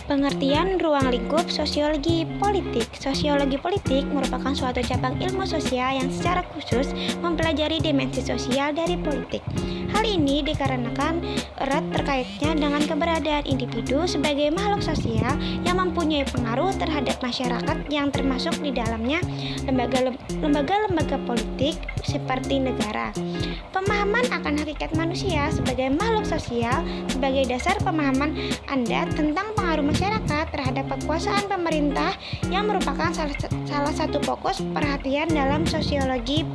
Pengertian ruang lingkup sosiologi politik. Sosiologi politik merupakan suatu cabang ilmu sosial yang secara khusus mempelajari dimensi sosial dari politik. Hal ini dikarenakan erat terkaitnya dengan keberadaan individu sebagai makhluk sosial yang mempunyai pengaruh terhadap masyarakat yang termasuk di dalamnya lembaga-lembaga politik seperti negara. Pemahaman akan hakikat manusia sebagai makhluk sosial sebagai dasar pemahaman Anda tentang pengaruh masyarakat terhadap kekuasaan pemerintah yang merupakan salah satu fokus perhatian dalam sosiologi.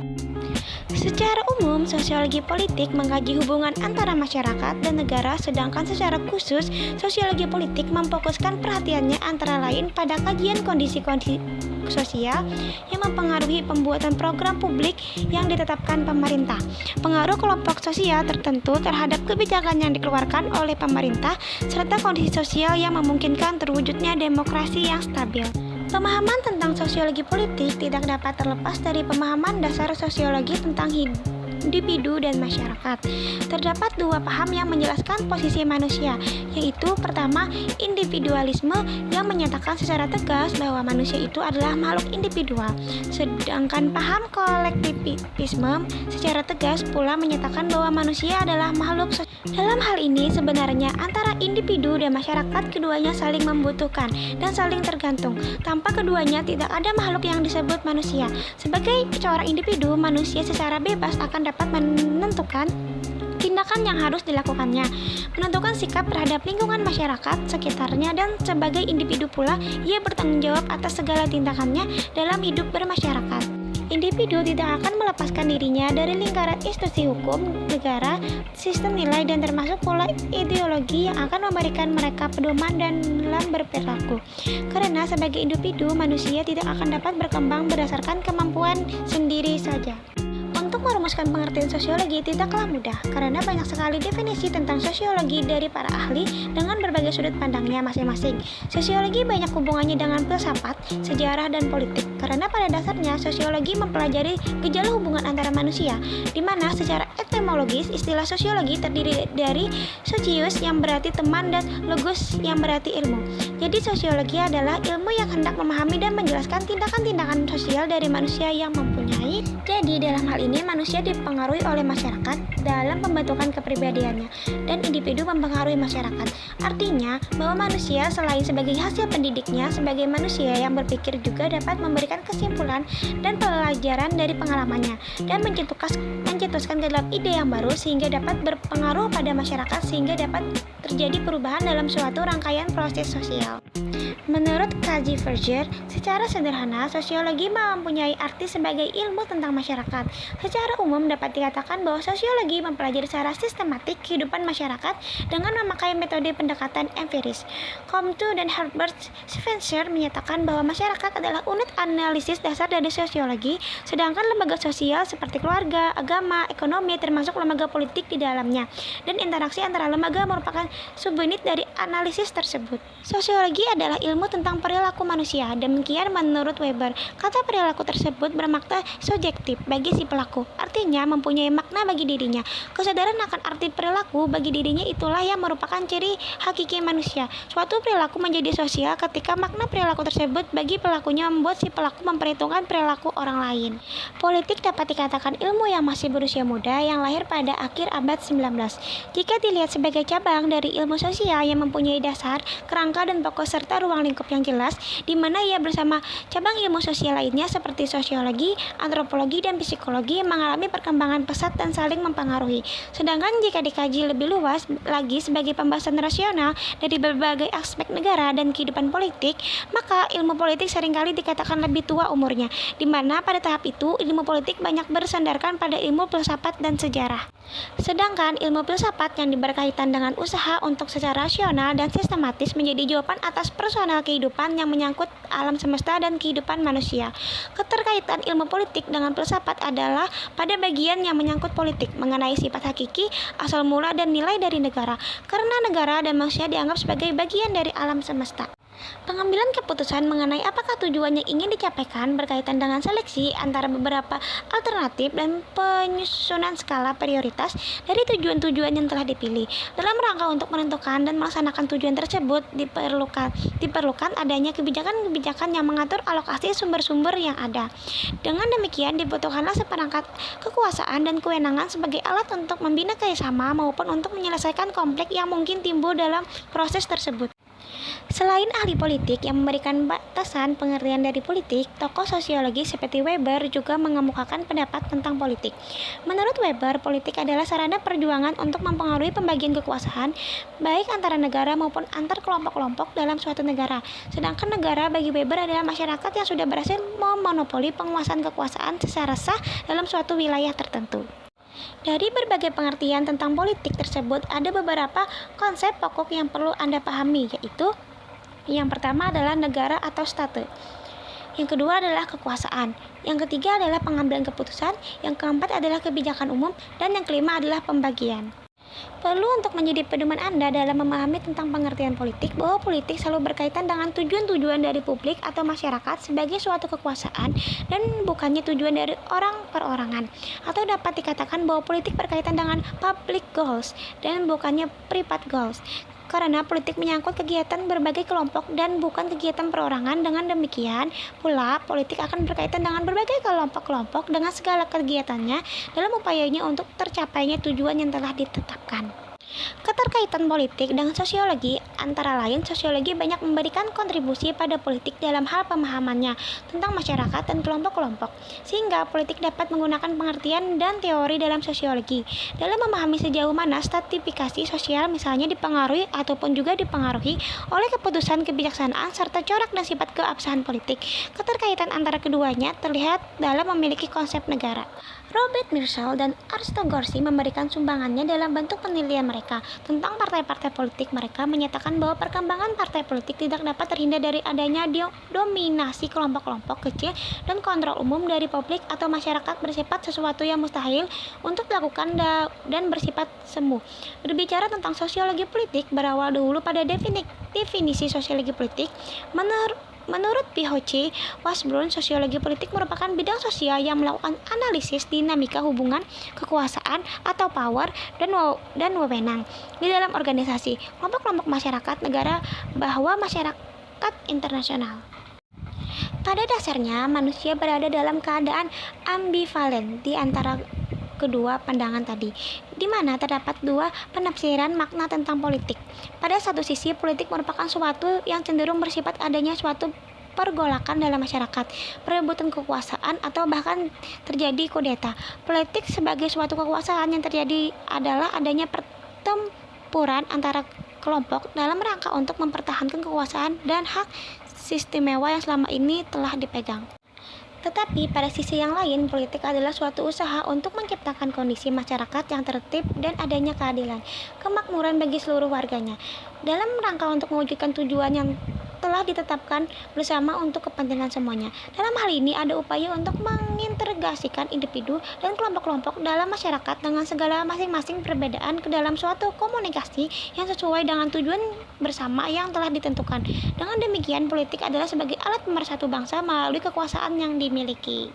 Secara umum, sosiologi politik mengkaji hubungan antara masyarakat dan negara, sedangkan secara khusus, sosiologi politik memfokuskan perhatiannya antara lain pada kajian kondisi-kondisi sosial yang mempengaruhi pembuatan program publik yang ditetapkan pemerintah, pengaruh kelompok sosial tertentu terhadap kebijakan yang dikeluarkan oleh pemerintah, serta kondisi sosial yang memungkinkan terwujudnya demokrasi yang stabil. Pemahaman tentang sosiologi politik tidak dapat terlepas dari pemahaman dasar sosiologi tentang individu dan masyarakat. Terdapat dua paham yang menjelaskan posisi manusia, yaitu pertama, individualisme yang menyatakan secara tegas bahwa manusia itu adalah makhluk individual, sedangkan paham kolektivisme secara tegas pula menyatakan bahwa manusia adalah makhluk sosial. Dalam hal ini sebenarnya antara individu dan masyarakat keduanya saling membutuhkan dan saling tergantung. Tanpa keduanya tidak ada makhluk yang disebut manusia. Sebagai seorang individu, manusia secara bebas akan dapat menentukan tindakan yang harus dilakukannya, menentukan sikap terhadap lingkungan masyarakat sekitarnya, dan sebagai individu pula ia bertanggung jawab atas segala tindakannya dalam hidup bermasyarakat. Individu tidak akan melepaskan dirinya dari lingkaran institusi hukum, negara, sistem nilai, dan termasuk pula ideologi yang akan memberikan mereka pedoman dalam berperilaku. Karena sebagai individu, manusia tidak akan dapat berkembang berdasarkan kemampuan sendiri saja. Untuk merumuskan pengertian sosiologi tidaklah mudah, karena banyak sekali definisi tentang sosiologi dari para ahli dengan berbagai sudut pandangnya masing-masing. Sosiologi banyak hubungannya dengan filsafat, sejarah, dan politik, karena pada dasarnya sosiologi mempelajari gejala hubungan antara manusia, di mana secara etimologis istilah sosiologi terdiri dari socius yang berarti teman dan logos yang berarti ilmu. Jadi sosiologi adalah ilmu yang hendak memahami dan menjelaskan tindakan-tindakan sosial dari manusia yang mempunyai. Jadi dalam hal ini manusia dipengaruhi oleh masyarakat dalam pembentukan kepribadiannya, dan individu mempengaruhi masyarakat. Artinya bahwa manusia selain sebagai hasil pendidiknya, sebagai manusia yang berpikir juga dapat memberikan kesimpulan dan pelajaran dari pengalamannya dan mencetuskan dalam ide yang baru sehingga dapat berpengaruh pada masyarakat, sehingga dapat terjadi perubahan dalam suatu rangkaian proses sosial. Menurut kaji Verger, secara sederhana, sosiologi mempunyai arti sebagai ilmu tentang masyarakat. Secara umum dapat dikatakan bahwa sosiologi mempelajari secara sistematik kehidupan masyarakat dengan memakai metode pendekatan empiris. Comte dan Herbert Spencer menyatakan bahwa masyarakat adalah unit analisis dasar dari sosiologi, sedangkan lembaga sosial seperti keluarga, agama, ekonomi, termasuk lembaga politik di dalamnya, dan interaksi antara lembaga merupakan subunit dari analisis tersebut. Sosiologi adalah ilmu tentang perilaku manusia. Demikian menurut Weber. Kata perilaku tersebut bermakna subjektif bagi si pelaku, artinya mempunyai makna bagi dirinya. Kesadaran akan arti perilaku bagi dirinya itulah yang merupakan ciri hakiki manusia. Suatu perilaku menjadi sosial ketika makna perilaku tersebut bagi pelakunya membuat si pelaku memperhitungkan perilaku orang lain. Politik dapat dikatakan ilmu yang masih berusia muda yang lahir pada akhir abad 19. Jika dilihat sebagai cabang dari ilmu sosial yang mempunyai dasar, kerangka, dan pokok serta ruang lingkup yang jelas, di mana ia bersama cabang ilmu sosial lainnya seperti sosiologi, antropologi, dan psikologi mengalami perkembangan pesat dan saling mempengaruhi. Sedangkan jika dikaji lebih luas lagi sebagai pembahasan rasional dari berbagai aspek negara dan kehidupan politik, maka ilmu politik seringkali dikatakan lebih tua umurnya, di mana pada tahap itu ilmu politik banyak bersandarkan pada ilmu filsafat dan sejarah. Sedangkan ilmu filsafat yang berkaitan dengan usaha untuk secara rasional dan sistematis menjadi jawaban atas personal kehidupan yang menyangkut alam semesta dan kehidupan manusia. Keterkaitan ilmu politik dengan filsafat adalah pada bagian yang menyangkut politik, mengenai sifat hakiki, asal mula, dan nilai dari negara, karena negara dan manusia dianggap sebagai bagian dari alam semesta. Pengambilan keputusan mengenai apakah tujuan yang ingin dicapaikan berkaitan dengan seleksi antara beberapa alternatif dan penyusunan skala prioritas dari tujuan-tujuan yang telah dipilih. Dalam rangka untuk menentukan dan melaksanakan tujuan tersebut, diperlukan adanya kebijakan-kebijakan yang mengatur alokasi sumber-sumber yang ada. Dengan demikian, dibutuhkanlah seperangkat kekuasaan dan kewenangan sebagai alat untuk membina kerjasama maupun untuk menyelesaikan konflik yang mungkin timbul dalam proses tersebut. Selain ahli politik yang memberikan batasan pengertian dari politik, tokoh sosiologi seperti Weber juga mengemukakan pendapat tentang politik. Menurut Weber, politik adalah sarana perjuangan untuk mempengaruhi pembagian kekuasaan, baik antara negara maupun antar kelompok-kelompok dalam suatu negara. Sedangkan negara bagi Weber adalah masyarakat yang sudah berhasil memonopoli penguasaan kekuasaan secara sah dalam suatu wilayah tertentu. Dari berbagai pengertian tentang politik tersebut, ada beberapa konsep pokok yang perlu Anda pahami, yaitu yang pertama adalah negara atau state. Yang kedua adalah kekuasaan. Yang ketiga adalah pengambilan keputusan. Yang keempat adalah kebijakan umum. Dan yang kelima adalah pembagian. Perlu untuk menjadi pedoman Anda dalam memahami tentang pengertian politik bahwa politik selalu berkaitan dengan tujuan-tujuan dari publik atau masyarakat sebagai suatu kekuasaan dan bukannya tujuan dari orang perorangan. Atau dapat dikatakan bahwa politik berkaitan dengan public goals dan bukannya private goals. Karena politik menyangkut kegiatan berbagai kelompok dan bukan kegiatan perorangan. Dengan demikian pula politik akan berkaitan dengan berbagai kelompok-kelompok dengan segala kegiatannya dalam upayanya untuk tercapainya tujuan yang telah ditetapkan. Keterkaitan politik dengan sosiologi, antara lain sosiologi banyak memberikan kontribusi pada politik dalam hal pemahamannya tentang masyarakat dan kelompok-kelompok, sehingga politik dapat menggunakan pengertian dan teori dalam sosiologi dalam memahami sejauh mana stratifikasi sosial misalnya dipengaruhi ataupun juga dipengaruhi oleh keputusan kebijaksanaan serta corak dan sifat keabsahan politik. Keterkaitan antara keduanya terlihat dalam memiliki konsep negara. Robert Mircea dan Aristogorsi memberikan sumbangannya dalam bentuk penelitian mereka tentang partai-partai politik. Mereka menyatakan bahwa perkembangan partai politik tidak dapat terhindar dari adanya dominasi kelompok-kelompok kecil dan kontrol umum dari publik atau masyarakat bersifat sesuatu yang mustahil untuk dilakukan dan bersifat semu. Berbicara tentang sosiologi politik berawal dahulu pada definisi sosiologi politik. Menurut P.H. Washburn, sosiologi politik merupakan bidang sosial yang melakukan analisis dinamika hubungan kekuasaan atau power dan wewenang di dalam organisasi, kelompok-kelompok masyarakat, negara, bahwa masyarakat internasional. Pada dasarnya, manusia berada dalam keadaan ambivalen di antara kedua pandangan tadi, di mana terdapat dua penafsiran makna tentang politik. Pada satu sisi, politik merupakan suatu yang cenderung bersifat adanya suatu pergolakan dalam masyarakat, perebutan kekuasaan, atau bahkan terjadi kudeta. Politik sebagai suatu kekuasaan yang terjadi adalah adanya pertempuran antara kelompok dalam rangka untuk mempertahankan kekuasaan dan hak istimewa yang selama ini telah dipegang. Tetapi pada sisi yang lain, politik adalah suatu usaha untuk menciptakan kondisi masyarakat yang tertib dan adanya keadilan, kemakmuran bagi seluruh warganya, dalam rangka untuk mewujudkan tujuan yang telah ditetapkan bersama untuk kepentingan semuanya. Dalam hal ini ada upaya untuk mengintegrasikan individu dan kelompok-kelompok dalam masyarakat dengan segala masing-masing perbedaan ke dalam suatu komunikasi yang sesuai dengan tujuan bersama yang telah ditentukan. Dengan demikian, politik adalah sebagai alat pemersatu bangsa melalui kekuasaan yang dimiliki.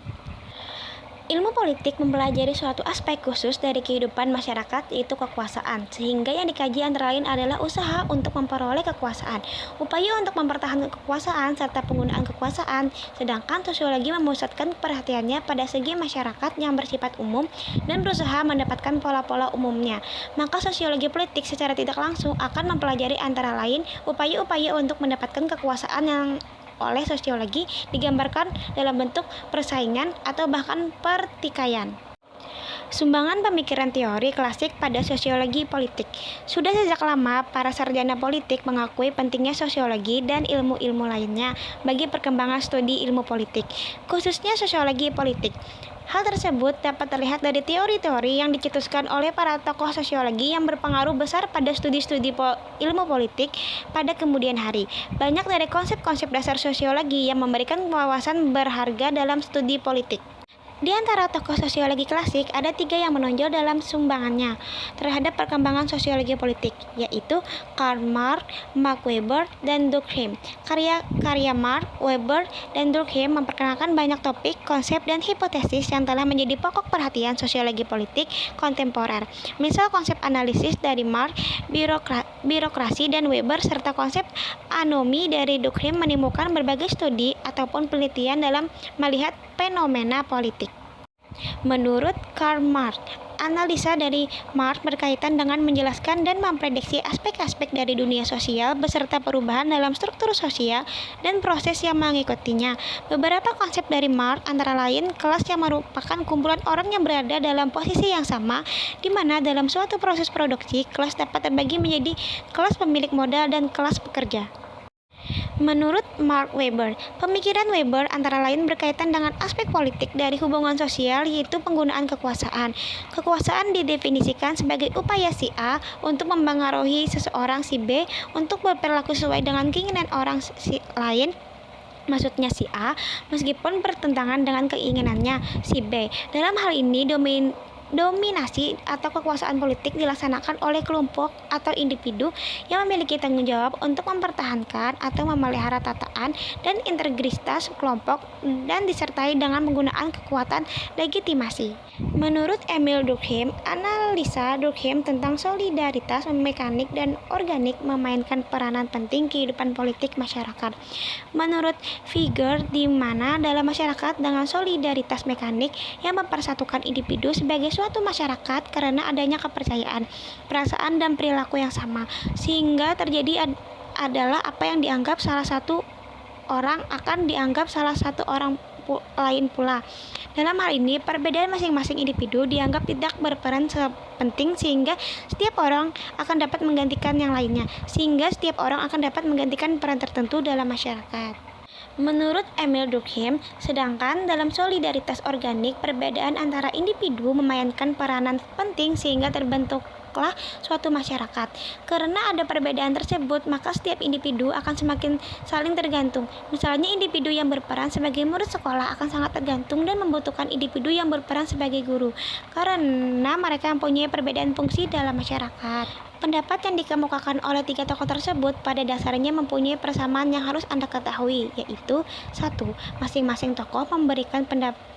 Ilmu politik mempelajari suatu aspek khusus dari kehidupan masyarakat, yaitu kekuasaan, sehingga yang dikaji antara lain adalah usaha untuk memperoleh kekuasaan, upaya untuk mempertahankan kekuasaan, serta penggunaan kekuasaan. Sedangkan sosiologi memusatkan perhatiannya pada segi masyarakat yang bersifat umum dan berusaha mendapatkan pola-pola umumnya. Maka sosiologi politik secara tidak langsung akan mempelajari antara lain upaya-upaya untuk mendapatkan kekuasaan yang oleh sosiologi digambarkan dalam bentuk persaingan atau bahkan pertikaian. Sumbangan pemikiran teori klasik pada sosiologi politik. Sudah sejak lama para sarjana politik mengakui pentingnya sosiologi dan ilmu-ilmu lainnya bagi perkembangan studi ilmu politik, khususnya sosiologi politik. Hal tersebut dapat terlihat dari teori-teori yang dicetuskan oleh para tokoh sosiologi yang berpengaruh besar pada studi-studi ilmu politik pada kemudian hari. Banyak dari konsep-konsep dasar sosiologi yang memberikan wawasan berharga dalam studi politik. Di antara tokoh sosiologi klasik, ada tiga yang menonjol dalam sumbangannya terhadap perkembangan sosiologi politik, yaitu Karl Marx, Max Weber, dan Durkheim. Karya Marx, Weber, dan Durkheim memperkenalkan banyak topik, konsep, dan hipotesis yang telah menjadi pokok perhatian sosiologi politik kontemporer. Misal konsep analisis dari Marx, birokrasi, dan Weber, serta konsep anomi dari Durkheim menimbulkan berbagai studi ataupun penelitian dalam melihat fenomena politik. Menurut Karl Marx, analisa dari Marx berkaitan dengan menjelaskan dan memprediksi aspek-aspek dari dunia sosial beserta perubahan dalam struktur sosial dan proses yang mengikutinya. Beberapa konsep dari Marx antara lain kelas yang merupakan kumpulan orang yang berada dalam posisi yang sama, di mana dalam suatu proses produksi, kelas dapat terbagi menjadi kelas pemilik modal dan kelas pekerja. Menurut Mark Weber, pemikiran Weber antara lain berkaitan dengan aspek politik dari hubungan sosial, yaitu penggunaan kekuasaan. Kekuasaan didefinisikan sebagai upaya si A untuk mempengaruhi seseorang si B untuk berperilaku sesuai dengan keinginan orang si lain, maksudnya si A, meskipun bertentangan dengan keinginannya si B. Dalam hal ini, dominasi atau kekuasaan politik dilaksanakan oleh kelompok atau individu yang memiliki tanggung jawab untuk mempertahankan atau memelihara tataan dan integritas kelompok dan disertai dengan penggunaan kekuatan legitimasi. Menurut Emil Durkheim, analisa Durkheim tentang solidaritas mekanik dan organik memainkan peranan penting kehidupan politik masyarakat. Menurut Figer, di mana dalam masyarakat dengan solidaritas mekanik yang mempersatukan individu sebagai suatu masyarakat karena adanya kepercayaan, perasaan, dan perilaku yang sama, sehingga terjadi adalah apa yang dianggap salah satu orang akan dianggap salah satu orang lain pula. Dalam hal ini, perbedaan masing-masing individu dianggap tidak berperan penting sehingga setiap orang akan dapat menggantikan yang lainnya, peran tertentu dalam masyarakat. Menurut Emil Durkheim, sedangkan dalam solidaritas organik, perbedaan antara individu memainkan peranan penting sehingga terbentuklah suatu masyarakat. Karena ada perbedaan tersebut, maka setiap individu akan semakin saling tergantung. Misalnya, individu yang berperan sebagai murid sekolah akan sangat tergantung dan membutuhkan individu yang berperan sebagai guru, karena mereka mempunyai perbedaan fungsi dalam masyarakat. Pendapat yang dikemukakan oleh tiga tokoh tersebut pada dasarnya mempunyai persamaan yang harus Anda ketahui, yaitu 1. Masing-masing tokoh memberikan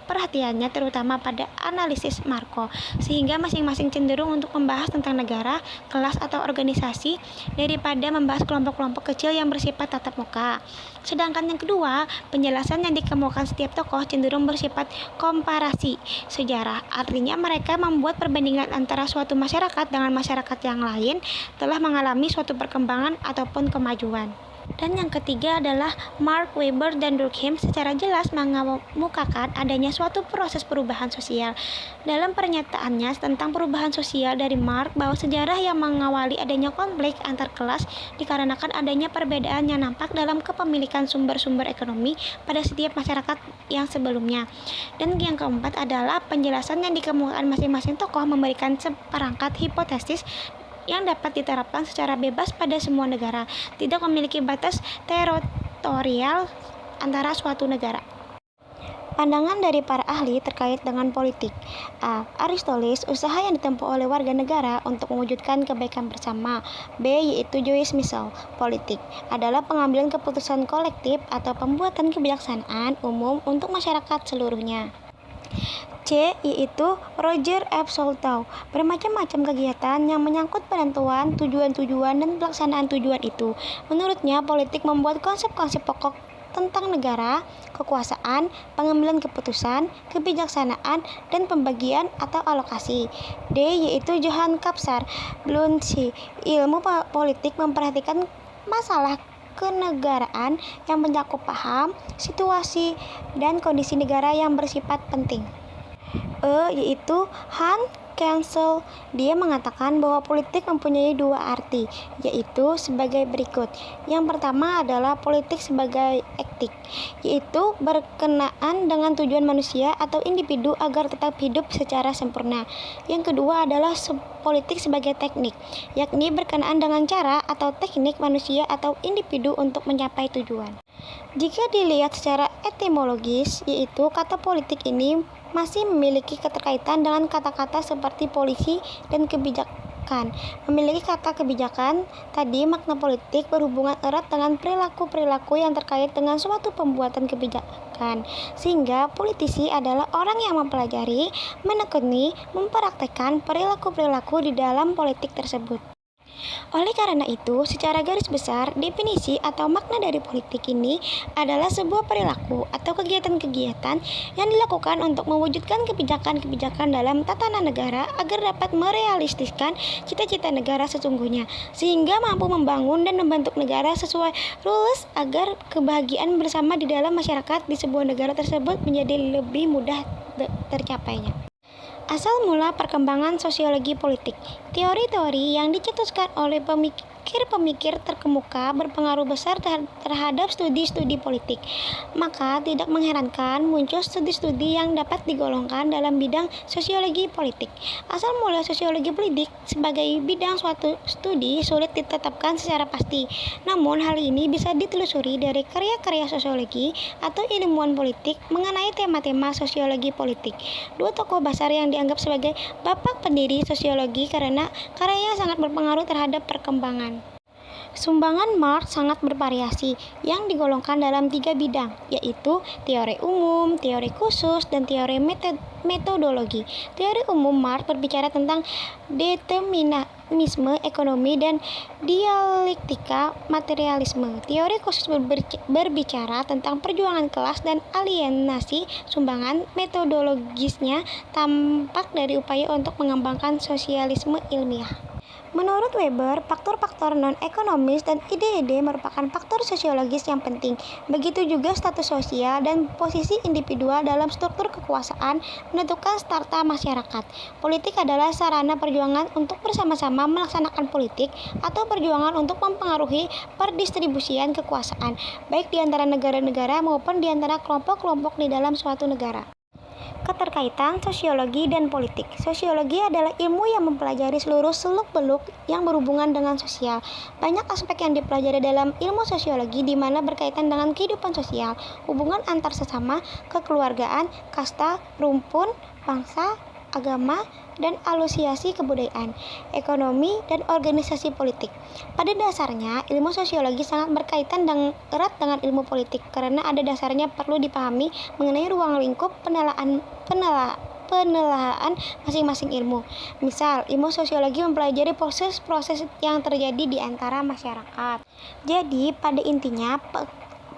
perhatiannya terutama pada analisis Marko, sehingga masing-masing cenderung untuk membahas tentang negara, kelas, atau organisasi daripada membahas kelompok-kelompok kecil yang bersifat tatap muka. Sedangkan yang kedua, penjelasan yang dikemukakan setiap tokoh cenderung bersifat komparasi sejarah, artinya mereka membuat perbandingan antara suatu masyarakat dengan masyarakat yang lain telah mengalami suatu perkembangan ataupun kemajuan. Dan yang ketiga adalah Mark Weber dan Durkheim secara jelas mengemukakan adanya suatu proses perubahan sosial. Dalam pernyataannya tentang perubahan sosial dari Mark, bahwa sejarah yang mengawali adanya konflik antar kelas dikarenakan adanya perbedaan yang nampak dalam kepemilikan sumber-sumber ekonomi pada setiap masyarakat yang sebelumnya. Dan yang keempat adalah penjelasan yang dikemukakan masing-masing tokoh memberikan seperangkat hipotesis yang dapat diterapkan secara bebas pada semua negara, tidak memiliki batas teritorial antara suatu negara. Pandangan dari para ahli terkait dengan politik. A. Aristoteles, usaha yang ditempuh oleh warga negara untuk mewujudkan kebaikan bersama. B. Yaitu Joyce Michel, politik adalah pengambilan keputusan kolektif atau pembuatan kebijaksanaan umum untuk masyarakat seluruhnya. C. Yaitu Roger F. Soltau, bermacam-macam kegiatan yang menyangkut penentuan tujuan-tujuan dan pelaksanaan tujuan itu. Menurutnya, politik membuat konsep-konsep pokok tentang negara, kekuasaan, pengambilan keputusan, kebijaksanaan, dan pembagian atau alokasi. D. Yaitu Johann Kapsar Bluntschli, ilmu politik memperhatikan masalah kenegaraan yang mencakup paham, situasi, dan kondisi negara yang bersifat penting. E. Yaitu Hans Kelsen, dia mengatakan bahwa politik mempunyai dua arti, yaitu sebagai berikut. Yang pertama adalah politik sebagai etik, yaitu berkenaan dengan tujuan manusia atau individu agar tetap hidup secara sempurna. Yang kedua adalah politik sebagai teknik, yakni berkenaan dengan cara atau teknik manusia atau individu untuk mencapai tujuan. Jika dilihat secara etimologis, yaitu kata politik ini masih memiliki keterkaitan dengan kata-kata seperti polisi dan kebijakan. Memiliki kata kebijakan, tadi makna politik berhubungan erat dengan perilaku-perilaku yang terkait dengan suatu pembuatan kebijakan. Sehingga politisi adalah orang yang mempelajari, menekuni, mempraktekkan perilaku-perilaku di dalam politik tersebut. Oleh karena itu, secara garis besar, definisi atau makna dari politik ini adalah sebuah perilaku atau kegiatan-kegiatan yang dilakukan untuk mewujudkan kebijakan-kebijakan dalam tatanan negara agar dapat merealistiskan cita-cita negara sesungguhnya, sehingga mampu membangun dan membentuk negara sesuai rules agar kebahagiaan bersama di dalam masyarakat di sebuah negara tersebut menjadi lebih mudah tercapainya. Asal mula perkembangan sosiologi politik. Teori-teori yang dicetuskan oleh pemikir-pemikir terkemuka berpengaruh besar terhadap studi-studi politik. Maka tidak mengherankan muncul studi-studi yang dapat digolongkan dalam bidang sosiologi politik. Asal mula sosiologi politik sebagai bidang suatu studi sulit ditetapkan secara pasti. Namun hal ini bisa ditelusuri dari karya-karya sosiologi atau ilmuwan politik mengenai tema-tema sosiologi politik. Dua tokoh besar yang dianggap sebagai bapak pendiri sosiologi karena karyanya sangat berpengaruh terhadap perkembangan. Sumbangan Marx sangat bervariasi yang digolongkan dalam 3 bidang, yaitu teori umum, teori khusus, dan teori metodologi. Teori umum Marx berbicara tentang determinisme ekonomi dan dialektika materialisme. Teori khusus berbicara tentang perjuangan kelas dan alienasi. Sumbangan metodologisnya tampak dari upaya untuk mengembangkan sosialisme ilmiah. Menurut Weber, faktor-faktor non-ekonomis dan ide-ide merupakan faktor sosiologis yang penting. Begitu juga status sosial dan posisi individual dalam struktur kekuasaan menentukan strata masyarakat. Politik adalah sarana perjuangan untuk bersama-sama melaksanakan politik atau perjuangan untuk mempengaruhi perdistribusian kekuasaan, baik di antara negara-negara maupun di antara kelompok-kelompok di dalam suatu negara. Keterkaitan sosiologi dan politik. Sosiologi adalah ilmu yang mempelajari seluruh seluk-beluk yang berhubungan dengan sosial. Banyak aspek yang dipelajari dalam ilmu sosiologi di mana berkaitan dengan kehidupan sosial, hubungan antar sesama, kekeluargaan, kasta, rumpun, bangsa, agama, dan asosiasi kebudayaan, ekonomi, dan organisasi politik. Pada dasarnya, ilmu sosiologi sangat berkaitan erat dengan ilmu politik karena ada dasarnya perlu dipahami mengenai ruang lingkup penelahan masing-masing ilmu. Misal, ilmu sosiologi mempelajari proses-proses yang terjadi di antara masyarakat. Jadi, pada intinya,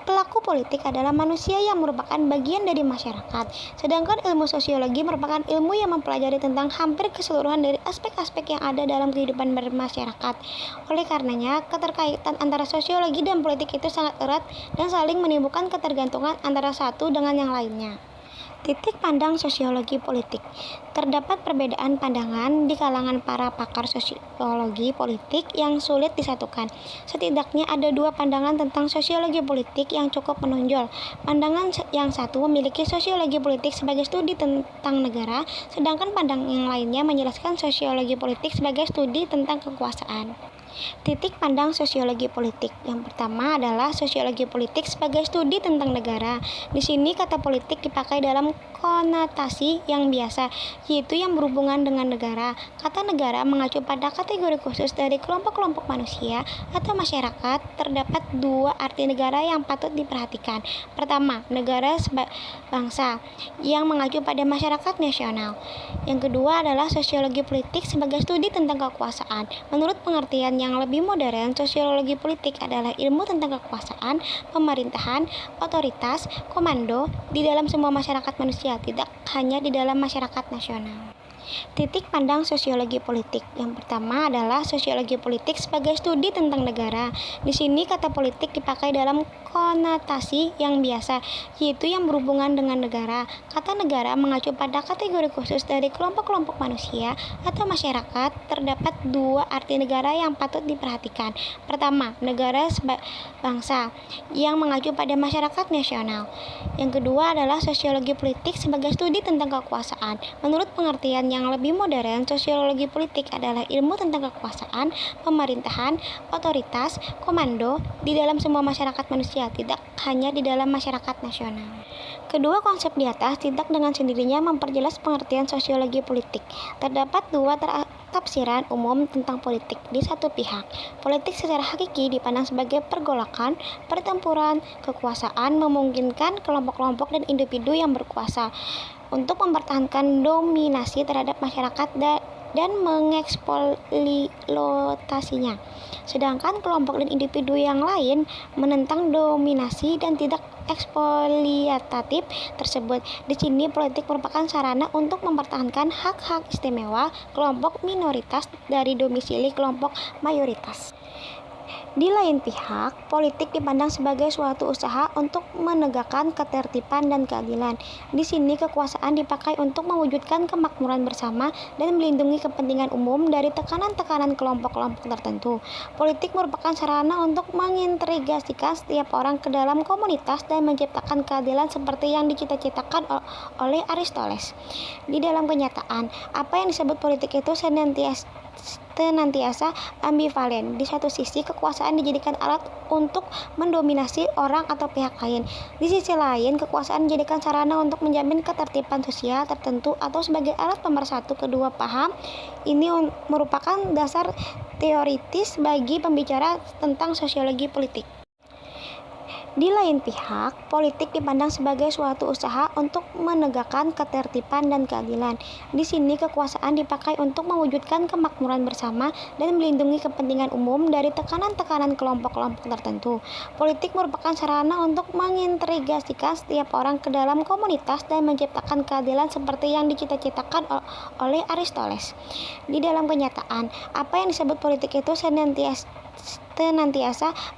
pelaku politik adalah manusia yang merupakan bagian dari masyarakat, sedangkan ilmu sosiologi merupakan ilmu yang mempelajari tentang hampir keseluruhan dari aspek-aspek yang ada dalam kehidupan bermasyarakat. Oleh karenanya, keterkaitan antara sosiologi dan politik itu sangat erat dan saling menimbulkan ketergantungan antara satu dengan yang lainnya. Titik pandang sosiologi politik. Terdapat perbedaan pandangan di kalangan para pakar sosiologi politik yang sulit disatukan. Setidaknya ada 2 pandangan tentang sosiologi politik yang cukup menonjol. Pandangan yang satu memiliki sosiologi politik sebagai studi tentang negara, sedangkan pandangan yang lainnya menjelaskan sosiologi politik sebagai studi tentang kekuasaan. Titik pandang sosiologi politik. Yang pertama adalah sosiologi politik sebagai studi tentang negara. Di sini kata politik dipakai dalam konotasi yang biasa, yaitu yang berhubungan dengan negara. Kata negara mengacu pada kategori khusus dari kelompok-kelompok manusia atau masyarakat. Terdapat 2 arti negara yang patut diperhatikan. Pertama, negara bangsa yang mengacu pada masyarakat nasional. Yang kedua adalah sosiologi politik sebagai studi tentang kekuasaan. Menurut pengertian yang lebih modern, sosiologi politik adalah ilmu tentang kekuasaan, pemerintahan, otoritas, komando di dalam semua masyarakat manusia, tidak hanya di dalam masyarakat nasional. Titik pandang sosiologi politik. Yang pertama adalah sosiologi politik sebagai studi tentang negara. Di sini kata politik dipakai dalam konotasi yang biasa, yaitu yang berhubungan dengan negara. Kata negara mengacu pada kategori khusus dari kelompok-kelompok manusia atau masyarakat. Terdapat 2 arti negara yang patut diperhatikan. Pertama, negara bangsa yang mengacu pada masyarakat nasional. Yang kedua adalah sosiologi politik sebagai studi tentang kekuasaan. Menurut pengertian yang lebih modern, sosiologi politik adalah ilmu tentang kekuasaan, pemerintahan, otoritas, komando di dalam semua masyarakat manusia, tidak hanya di dalam masyarakat nasional. Kedua konsep di atas tidak dengan sendirinya memperjelas pengertian sosiologi politik. Terdapat dua tafsiran umum tentang politik. Di satu pihak, politik secara hakiki dipandang sebagai pergolakan, pertempuran, kekuasaan memungkinkan kelompok-kelompok dan individu yang berkuasa untuk mempertahankan dominasi terhadap masyarakat dan mengeksploitasinya. Sedangkan kelompok dan individu yang lain menentang dominasi dan tidak eksploitatif tersebut. Di sini politik merupakan sarana untuk mempertahankan hak-hak istimewa kelompok minoritas dari domisili kelompok mayoritas. Di lain pihak, politik dipandang sebagai suatu usaha untuk menegakkan ketertiban dan keadilan. Di sini kekuasaan dipakai untuk mewujudkan kemakmuran bersama dan melindungi kepentingan umum dari tekanan-tekanan kelompok-kelompok tertentu. Politik merupakan sarana untuk mengintegrasikan setiap orang ke dalam komunitas dan menciptakan keadilan seperti yang dicita-citakan oleh Aristoteles. Di dalam kenyataan, apa yang disebut politik itu senantiasa ambivalen. Di satu sisi, kekuasaan dijadikan alat untuk mendominasi orang atau pihak lain. Di sisi lain, kekuasaan dijadikan sarana untuk menjamin ketertiban sosial tertentu atau sebagai alat pemersatu kedua paham. Ini merupakan dasar teoritis bagi pembicara tentang sosiologi politik. Di lain pihak, politik dipandang sebagai suatu usaha untuk menegakkan ketertiban dan keadilan. Di sini kekuasaan dipakai untuk mewujudkan kemakmuran bersama dan melindungi kepentingan umum dari tekanan-tekanan kelompok-kelompok tertentu. Politik merupakan sarana untuk mengintegrasikan setiap orang ke dalam komunitas dan menciptakan keadilan seperti yang dicita-citakan oleh Aristoteles. Di dalam kenyataan, apa yang disebut politik itu senantiasa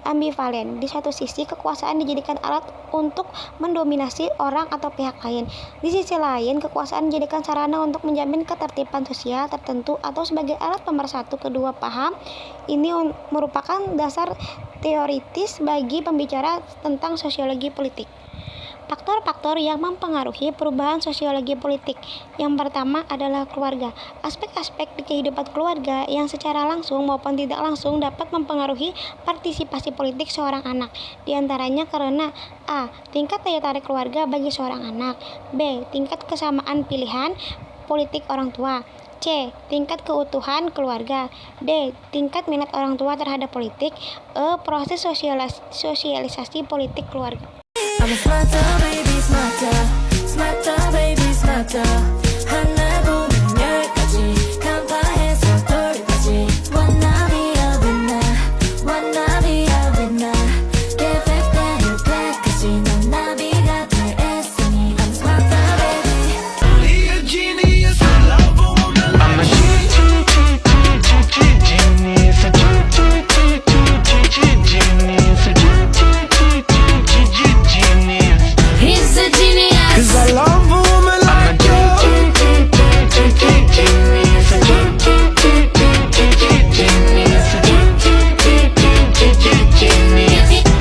ambivalen. Di satu sisi, kekuasaan dijadikan alat untuk mendominasi orang atau pihak lain. Di sisi lain, kekuasaan dijadikan sarana untuk menjamin ketertiban sosial tertentu atau sebagai alat pemersatu kedua paham. Ini merupakan dasar teoritis bagi pembicara tentang sosiologi politik. Faktor-faktor yang mempengaruhi perubahan sosiologi politik. Yang pertama adalah keluarga. Aspek-aspek di kehidupan keluarga yang secara langsung maupun tidak langsung dapat mempengaruhi partisipasi politik seorang anak. Di antaranya karena A. Tingkat daya tarik keluarga bagi seorang anak. B. Tingkat kesamaan pilihan politik orang tua. C. Tingkat keutuhan keluarga. D. Tingkat minat orang tua terhadap politik. E. Proses sosialisasi politik keluarga. I'm a smarter, baby, smarter, smarter, baby, smarter. 하나 보면 10가지 간파해서 돌까지. Wanna be a winner, wanna be a winner. Get back then you're back까지. 넌 나비가 될 애쓰니. I'm a smarter, baby. Only a genius will love a woman like I'm a genius, a He's a genius. 'cause I love a woman like you.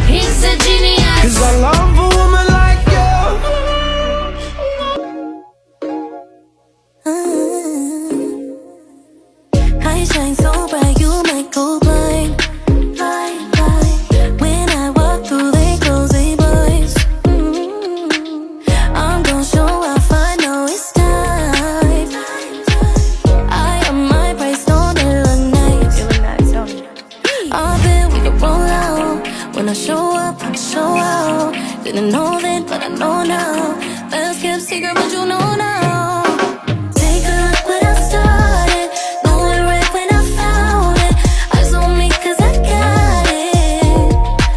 He's a genius. 'Cause I love a woman like you. I shine so bright, you might go blind. Blind, blind. When I walk through, they close their blinds. I'm gonna show off, I know it's time. I am my price, don't it look nice? You look nice, don't you? I bet we can roll out. When I show up, I show out. Didn't know that, but I know now. Best kept secret, but you know now. Take a look what I started. Know it right when I found it. Eyes on me 'cause I got it.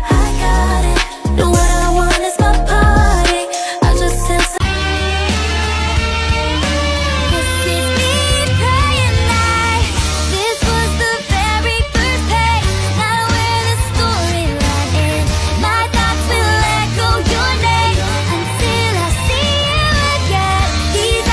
I got it. Do what I want, it's my party. I just sense. This is me praying night. This was the very first page. Now where the storyline ends. My thoughts will echo your name until I see you again. These